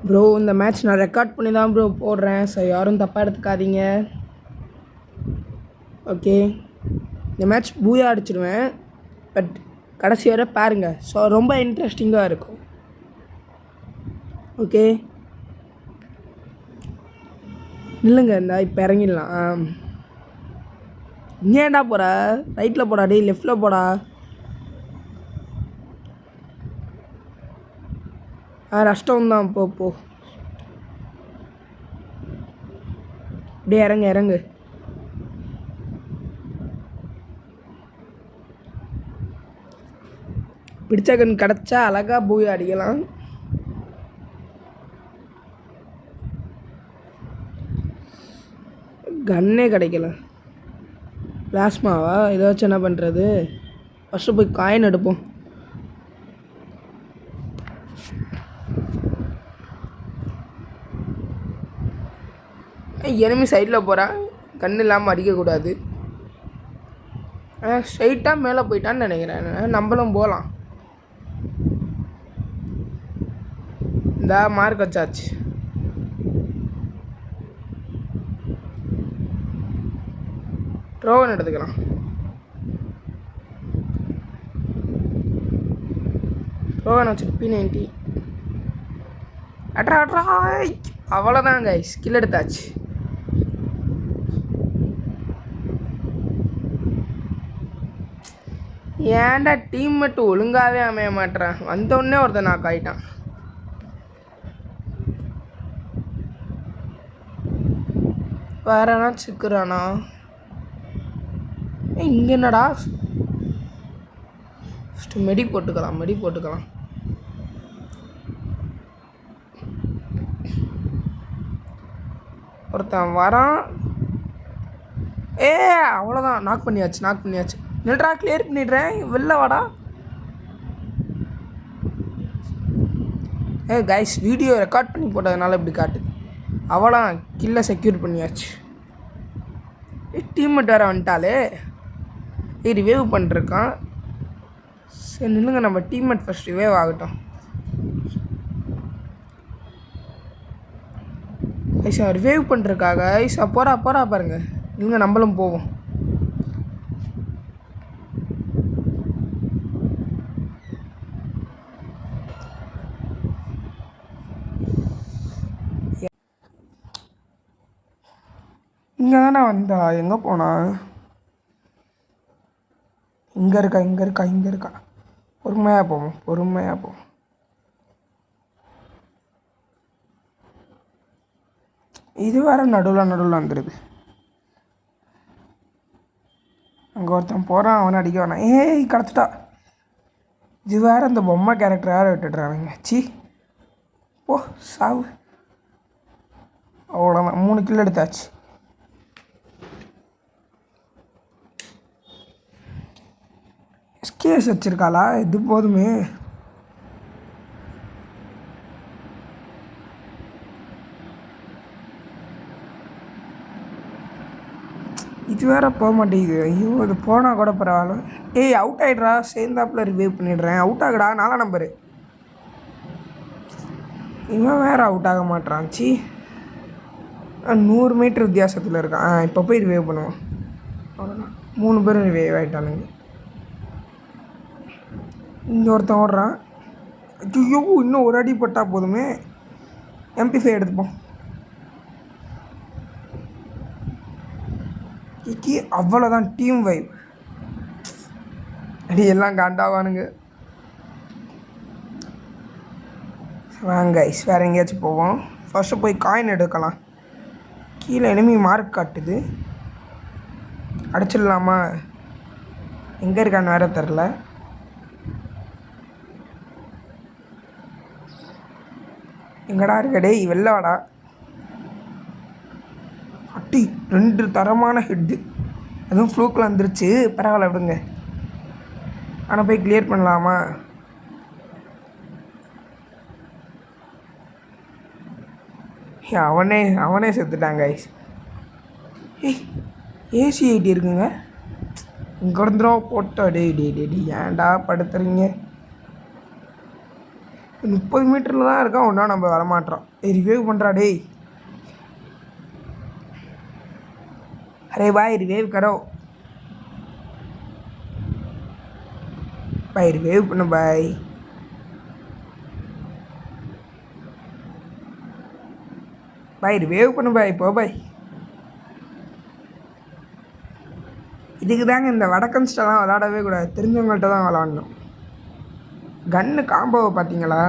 Bro இந்த match நான் record பண்ணி தான் ப்ரோ போடுறேன். ஸோ யாரும் தப்பாக எடுத்துக்காதீங்க. ஓகே, இந்த மேட்ச் பூயா அடிச்சிடுவேன். பட் கடைசி வரை பாருங்கள். ஸோ ரொம்ப இன்ட்ரெஸ்டிங்காக இருக்கும். ஓகே, இல்லைங்க இந்த இப்போ இறங்கிடலாம். ஏன்டா போகிற? ரைட்டில் போடா, டேய் லெஃப்டில் போடா. நஷ்டம் தான். போ அப்படியே இறங்கு. பிடிச்ச கன் கிடச்சா அழகாக போய் அடிக்கலாம். கன்னே கிடைக்கல. பிளாஸ்மாவா? இதை வச்சு என்ன பண்ணுறது? ஃபஸ்ட்டு போய் காயின் எடுப்போம். எனிமி சைடில் போகிறான். கண் இல்லாமல் அடிக்கக்கூடாது. ஸ்ட்ரைட்டாக மேலே போயிட்டான்னு நினைக்கிறேன். நம்மளும் போகலாம். இந்த மார்க் வச்சாச்சு. ட்ரோவன் எடுத்துக்கலாம். ட்ரோவன் வச்சுட்டு P90. அட்ரா அவ்வளோதான் கைஸ், ஸ்கில் எடுத்தாச்சு. ஏன்டா டீம் மட்டும் ஒழுங்காகவே அமைய மாட்டேறான். வந்தோடனே ஒருத்தன் நாக் ஆகிட்டான். வேறனா சிக்குறானா? இங்கே என்னடா? ஃபஸ்ட்டு மெடி போட்டுக்கலாம். ஒருத்தன் வரான். அவ்வளோதான், நாக் பண்ணியாச்சு. நில்றா, கிளியர் பண்ணிடுறேன். வெளில வாடா. கைஸ், வீடியோ ரெக்கார்ட் பண்ணி போட்டதுனால இப்படி காட்டுது. அவ்வளோ கில்லை செக்யூர் பண்ணியாச்சு. டீம்மேட் வேறு வந்துட்டாலே. ரிவேவ் பண்ணிருக்கான். சரி நில்லுங்க, நம்ம டீம்மேட் ஃபஸ்ட் ரிவேவ் ஆகட்டும். ஐசா ரிவேவ் பண்ணிருக்காங்க. ஐசா போகிறா பாருங்க. இல்லைங்க, நம்மளும் போவோம். இங்கே தானே வந்தா, எங்கே போனா? இங்கே இருக்கா. பொறுமையாக போவோம். இது வேறு நடுவில் வந்துடுது. அங்கே ஒருத்தன் போகிறான், அவனை அடிக்க வேணாம். கிடச்சிட்டா. இது வேறு அந்த பொம்மை கேரக்டர் வேறு விட்டுடுறானுங்க. ஓ சாவு. அவ்வளோதான், 3 கில் எடுத்தாச்சு. எஸ்கேஎஸ் வச்சுருக்காளா? இது போதுமே. இது வேற போக மாட்டேங்குது. ஐயோ, இது போனால் கூட பரவாயில்ல. அவுட் ஆகிடுறா. சேர்ந்தாப்பில் ரிவைவ் பண்ணிடுறேன். அவுட் ஆகுடா. 4 நம்பரு. இவன் வேறு அவுட் ஆக மாட்டான். 100 மீட்டர் வித்தியாசத்தில் இருக்கான். இப்போ போய் ரிவைவ் பண்ணுவான். அவ்வளோதான், 3 பேரும் ரிவைவ் ஆகிட்டானுங்க. இங்கே ஒருத்தன் ஓடுறான். ஐயோ, இன்னும் ஒரு அடி பட்டால் போதுமே. MP5 எடுத்துப்போம். அவ்வளோதான், டீம் வைப். அடி எல்லாம் காண்டாவானுங்க. வாங்க கைஸ், வேறு எங்கேயாச்சும் போவோம். ஃபஸ்ட்டு போய் காயின் எடுக்கலாம். கீழே எனிமி மார்க் காட்டுது. அடிச்சிடலாமா? எங்கே இருக்கான்னு வேறு தெரில. எங்கடா இருக்கடே? வெளில வாடா. அட்டி 2 தரமான ஹெட்டு. அதுவும் ஃப்ளூக்கில் வந்துருச்சு. பரவாயில்ல, விடுங்க. ஆனால் போய் கிளியர் பண்ணலாமா? அவனே செத்துட்டாங்க ஐஸ். AC80 இருக்குங்க. இங்கே இருந்துடும் போட்டோ. டே ஏன்டா படுத்துறீங்க? 30 மீட்டரில் தான் இருக்கான். ஒன்றா நம்ம வரமாட்டோம். ரிவைவ் பண்ணுறா டேய். அரே பாய் ரிவைவ் கரோ பாய். ரிவைவ் பண்ணு பாய். பாய் ரிவைவ் பண்ணு பாய். போ பாய். இதுக்கு தாங்க இந்த வடக்கன்ஸ்டெல்லாம் விளாடவே கூடாது. தெரிஞ்சவங்கள்ட்ட தான் விளாடணும். கன்னு காம்போவை பார்த்தீங்களா?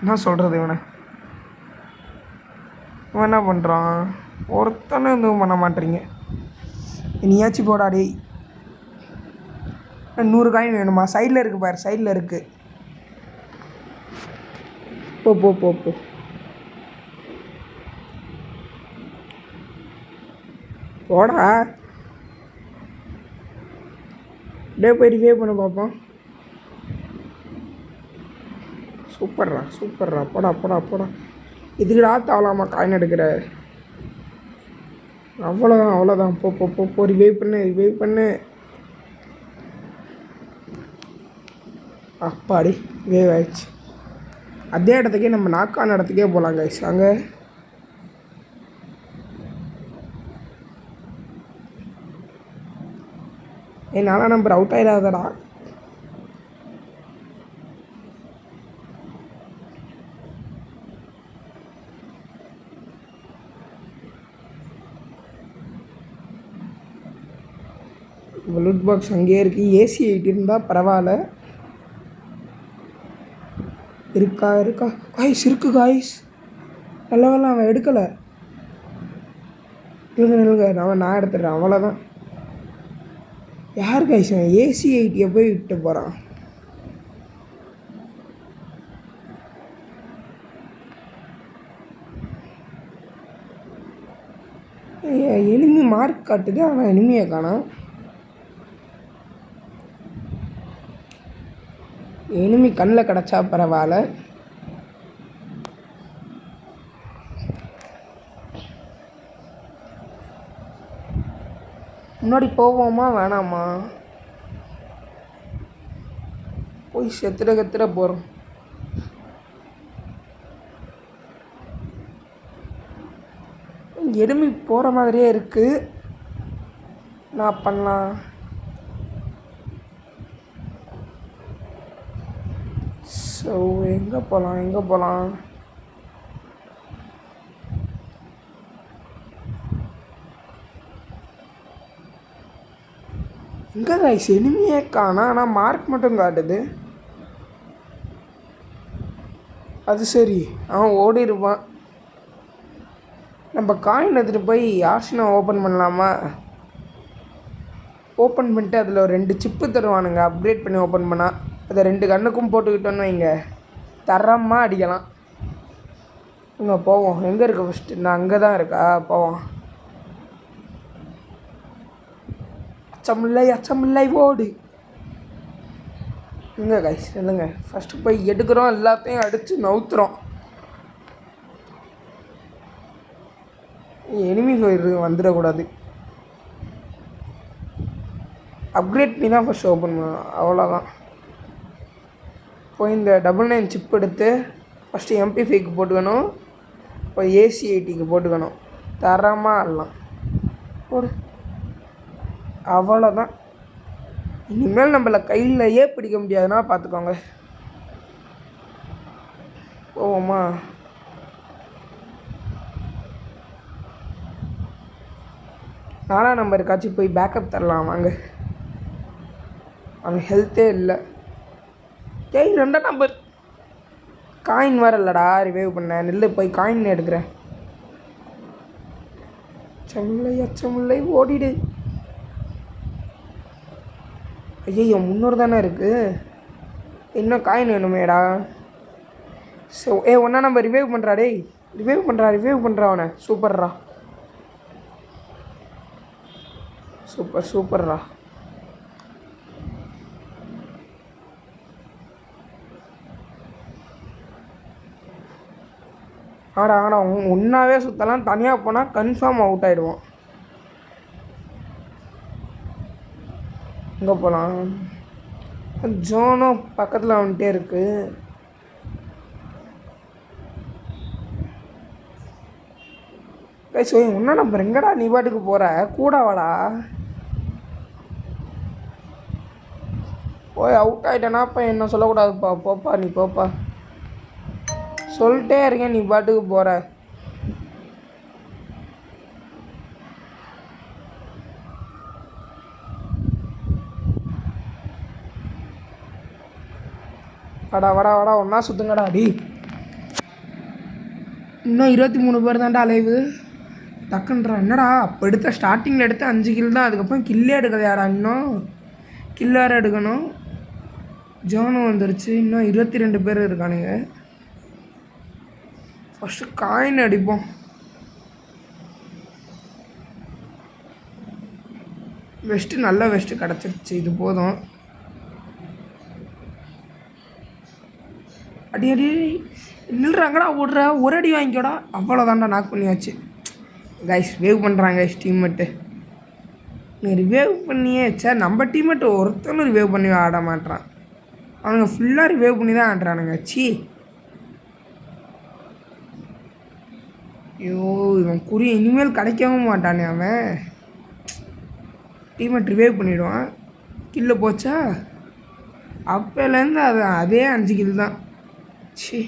என்ன சொல்கிறது இவனை? இவன் என்ன பண்ணுறான்? ஒருத்தனை எதுவும் பண்ண மாட்டேறீங்க. நீயாச்சும் போடாடி. 100 காயின் வேணுமா? சைடில் இருக்குது பாரு, சைடில் இருக்குது. போ போ போ போ. போடா டே. போய் ரிவைவ் பண்ண பார்ப்போம். சூப்பர்ரா சூப்பர்ரா. போடா போடா போடா. இதுக்குடா தாவலாமா காயின் எடுக்கிற? அவ்வளோதான் அவ்வளோதான். போ போ போ போ. ரிவைவ் பண்ணு ரிவைவ் பண்ணு. அப்பாடி ரிவைவ் ஆயிடுச்சு. அதே இடத்துக்கே நம்ம நாக்கான இடத்துக்கே போகலாம் கைஸ். அங்கே என்னால் நம்பர் அவுட் ஆகிடாதடா. லூட் பாக்ஸ் அங்கேயே இருக்குது. ஏசி 8 இருந்தால் பரவாயில்ல. இருக்கா இருக்கா காய்ஸ்? இருக்குது காய்ஸ். நல்ல வேலை அவன் எடுக்கலை. நில்லுங்க நில்லுங்க. நான் எடுத்துடுறேன். அவ்வளோதான். யார் காய்ஸ் அவன்? ஏசி 8 போய் விட்டு போகிறான். எனிமி மார்க் காட்டுது, ஆனால் எனிமியை காணோம். எனிமி கண்ணில் கிடச்சா பரவாயில்ல. முன்னாடி போவோமா வேணாமா? போய் செத்துட கத்துட போகிறோம். எனிமி போகிற மாதிரியே இருக்குது. நான் பண்ணலாம். ஸோ எங்கே போகலாம் எங்கே போகலாம்? எங்கே காய்ஸ்? எனிமியே காணோம், ஆனால் மார்க் மட்டும் காட்டுது. அது சரி, அவன் ஓடிடுவான். நம்ம காயின் எடுத்துகிட்டு போய் ஆர்ஷனை ஓப்பன் பண்ணலாமா? ஓப்பன் பண்ணிட்டு அதில் ஒரு 2 சிப்பு தருவானுங்க. அப்கிரேட் பண்ணி ஓப்பன் பண்ணால் அதை 2 கண்ணுக்கும் போட்டுக்கிட்டோன்னு வைங்க, தரமாக அடிக்கலாம். இங்கே போவோம். எங்கே இருக்குது ஃபஸ்ட்டு? நான் அங்கே தான் இருக்கா. போவோம். அச்சமில்லை அச்சமில்லை ஓடு. எங்கே கைஸ் இல்லைங்க. ஃபஸ்ட்டு போய் எடுக்கிறோம், எல்லாத்தையும் அடித்து நவுத்துறோம். எனிமி வந்துடக்கூடாது. அப்கிரேட் பண்ணி தான் ஃபஸ்ட்டு ஓப்பன் பண்ணணும். அவ்வளோதான். போய் இந்த 99 சிப் எடுத்து ஃபஸ்ட்டு MP5க்கு போட்டுக்கணும். இப்போ ஏசி 80க்கு போட்டுக்கணும். தரமாக ஆடலாம். போடு. அவ்வளோதான். இனிமேல் நம்மளை கையிலையே பிடிக்க முடியாதுன்னா பார்த்துக்கோங்க. போவோமா? நாலாம் நம்பருக்காச்சும் போய் பேக்கப் தரலாம் வாங்க. அவன் ஹெல்த்தே இல்லை. ஏய் 2ஆம் நம்பர் காயின் வரலடா. ரிவைவ் பண்ண நெல்லு. போய் காயின் எடுக்கிறேன். அச்சமில்லை அச்சமில்லை ஓடிடு. ஐயோ 300 தானே இருக்குது. இன்னும் காயின் வேணுமேடா. ஸோ 1ஆம் நம்பர் ரிவைவ் பண்ணுறா. டேய் ரிவைவ் பண்ணுறா அவனை. சூப்பர்ரா சூப்பர் சூப்பர்ரா. ஆடா ஒன்றாவே சுற்றலாம். தனியாக போனால் கன்ஃபார்ம் அவுட் ஆகிடுவோம். எங்கே போகலாம்? ஜோனும் பக்கத்தில் வந்துட்டே இருக்குது. கைஸ் ஒன்றா நம்பர் எங்கடா நீ பாட்டுக்கு போகிற கூட வாடா. போய் அவுட் ஆகிட்டேனா இப்போ என்ன சொல்லக்கூடாதுப்பா. போப்பா நீ போப்பா சொல்லிட்டே இருக்கேன், நீ பாட்டுக்கு போகிற. வாடா வாடா வாடா ஒன்றா சுற்றுங்கடா அடி. இன்னும் 23 பேர் தான்டா அலைவு. டக்குன்றா என்னடா அப்போ எடுத்த ஸ்டார்டிங்கில் எடுத்த 5 கில் தான். அதுக்கப்புறம் கில்லே எடுக்கல யாரா. இன்னும் கில் வேறு எடுக்கணும். ஜோனும் வந்துருச்சு. இன்னும் 22 பேர் இருக்கானுங்க. ஃபஸ்ட்டு காயின் அடிப்போம். வெஸ்ட்டு நல்ல வெஸ்ட்டு கிடச்சிருச்சு, இது போதும். அடி அடி நில்றாங்கடா ஓடுற, ஒரு அடி வாங்கிக்கோடா. அவ்வளோதான்டா நாக் பண்ணியாச்சு. கைஸ் வேவ் பண்ணுறாங்க கைஸ் டீம்மேட்டு. நீ ரிவேவ் பண்ணியே சார். நம்ம டீம்மேட்டு ஒருத்தனும் ரிவேவ் பண்ணி ஆட மாட்டான். அவனுங்க ஃபுல்லாக ரிவேவ் பண்ணி தான் ஆடுறானுங்க. சி ஐயோ இவன் குறி இனிமேல் கிடைக்கவும் மாட்டானே. அவன் டீம்மேட் ரிவேவ் பண்ணிவிடுவான். கில்ல போச்சா அப்போலேருந்து அதே 5 கில் தான். சி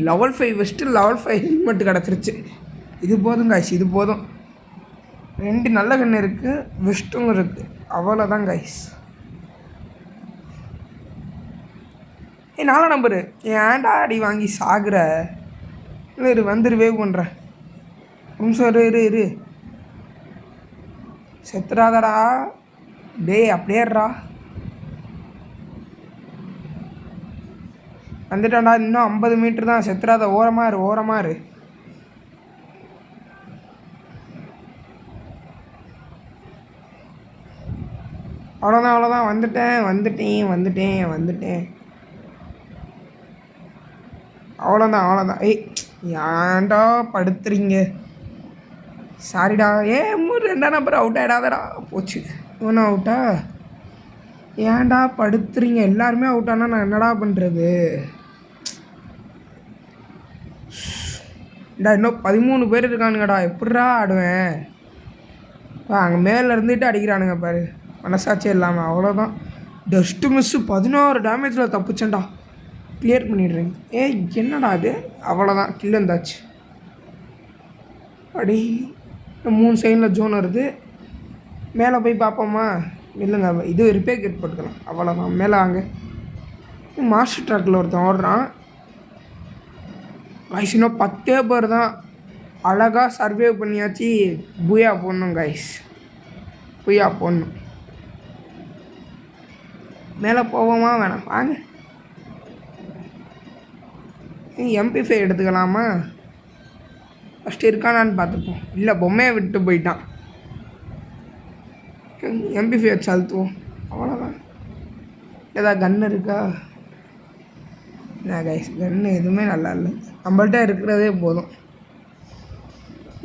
லெவல் 5 வெஸ்ட்டு லெவல் 5 ஹெல்மெட்டு கிடச்சிருச்சு. இது போதும் கைஸ், இது போதும். 2 நல்ல கன்று இருக்குது, வெஸ்ட்டும் இருக்குது. அவ்வளோதான் கைஸ். 4 நம்பரு ஏன்டா அடி வாங்கி சாகுற. இல்லை இரு வந்துரு வேவ் பண்ணுறேன். நிமிஷம் இரு செத்துறாதடா டேய். அப்படியேறா வந்துட்டான்டா. இன்னும் 50 மீட்ரு தான். செத்துறாத. ஓரமாக இரு. அவ்வளோதான் வந்துட்டேன். அவ்வளோதான். ஏய் ஏன்டா படுத்துறீங்க. சாரிடா. 2 நம்பர் அவுட் ஆகிடாதடா. போச்சு இவனும் அவுட்டா. ஏன்டா படுத்துறீங்க. எல்லாருமே அவுட் ஆனால் நான் என்னடா பண்ணுறது. இன்னும் 13 பேர் இருக்கானுங்கடா. எப்படிடா ஆடுவேன். அங்கே மேலே இருந்துட்டு அடிக்கிறானுங்க பாரு, மனசாட்சியே இல்லாமல். அவ்வளோதான். Dust miss 16 டேமேஜில் தப்பிச்சேன்டா. கிளியர் பண்ணிடுறேங்க. என்னடா அது. அவ்வளோதான் கில் வந்தாச்சு. அடி 3 சைடில் ஜோன் வருது. மேலே போய் பார்ப்போமா. இல்லைங்க இது ரிப்பேர் கிட் போட்டுக்கலாம். அவ்வளோதான். மேலே வாங்க. மாஸ்டர் ட்ராக்கில் ஒருத்தன் ஓடுறான். கைஸ் இன்னும் 10 பேர் தான். அழகாக சர்வே பண்ணியாச்சு. பூயா போடணும் கைஸ், பூயா போடணும். மேலே போவோமா வேணாம் வாங்க. MP5 எடுத்துக்கலாமா. ஃபஸ்ட்டு இருக்கானான்னு பார்த்துப்போம். இல்லை பொம்மையை விட்டு போயிட்டான். MP5 வச்சு அழுத்துவோம். அவ்வளோதான். ஏதாவது கன்று இருக்கா. என்ன கைஸ் கன்று எதுவுமே நல்லா இல்லை. நம்மள்கிட்ட இருக்கிறதே போதும்.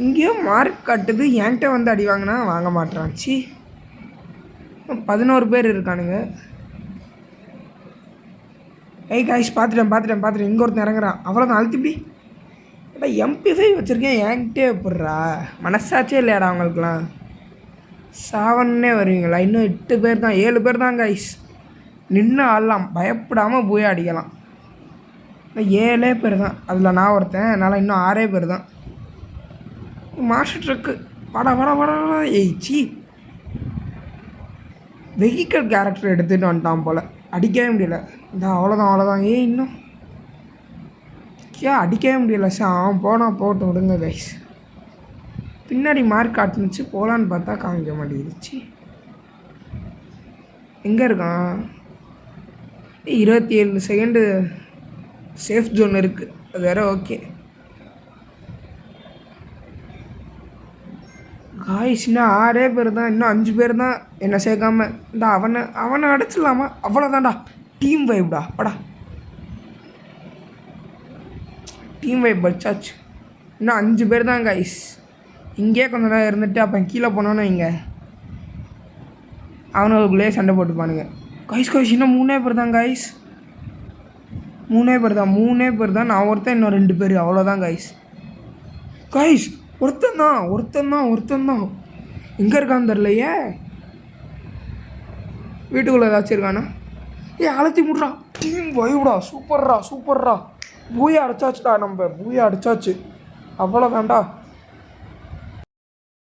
இங்கேயும் மார்க் காட்டுது. என்கிட்ட வந்து அடி வாங்கினா வாங்க மாட்டேறான். சி 11 பேர் இருக்கானுங்க. கைஸ் பார்த்துட்டேன். இங்கே ஒருத்தன் இறங்குறான். அவ்வளோதான். அழுத்திப்படி. ஏடா MP5 வச்சுருக்கேன் என்கிட்டே எப்பட்றா. மனசாச்சே இல்லையாடா அவங்களுக்குலாம். சாவன்னே வருவீங்களா. இன்னும் 8 பேர் தான், 7 பேர் தான் கைஸ். நின்று ஆடலாம், பயப்படாமல் போய் அடிக்கலாம். 7 பேர் தான். அதில் நான் ஒருத்தன். அதனால் இன்னும் 6 பேர் தான். மாஸ்டர் ட்ரக்கு வாடா. சி வெஹிக்கல் கேரக்டர் எடுத்துகிட்டு வந்துட்டான் போல். அடிக்கவே முடியல. இந்த அவ்வளோதான். இன்னும் அடிக்கவே முடியல. அவன் போட்டு விடுங்க கைஸ். பின்னாடி மார்க் காட்டுனுச்சு. போகலான்னு பார்த்தா காமிக்க மாட்டேங்குதுச்சு. எங்கே இருக்கான். 27 செகண்டு சேஃப் ஜோன் இருக்குது. அது வேறு. ஓகே காய்ஸ் இன்னும் 6 பேர் தான். இன்னும் 5 பேர் தான் என்னை சேர்க்காம. இந்த அவனை அடிச்சிடலாமா. அவ்வளோதான்டா. டீம் வைப்டா. படா டீம் வைப் வச்சாச்சு. இன்னும் 5 பேர் தான் கைஸ். இங்கே கொஞ்ச நேரம் இருந்துட்டு அப்போ கீழே போனோன்னு இங்கே அவனுக்குள்ளேயே சண்டை போட்டுப்பானுங்க. கைஸ் இன்னும் 3 பேர் தான் கைஸ். 3 பேர் தான். நான் ஒருத்தன் இன்னும் 2 பேர். அவ்வளோதான் கைஸ். ஒருத்தந்தான் எங்கே இருக்கான்னு தெரிலையே. வீட்டுக்குள்ளே ஏதாச்சும் இருக்கானா? அழுத்தி முட்றா. வைவிடா, சூப்பர்ரா. பூயை அடிச்சாச்சுடா, நம்ம பூயை அடிச்சாச்சு. அவ்வளோ வேண்டா.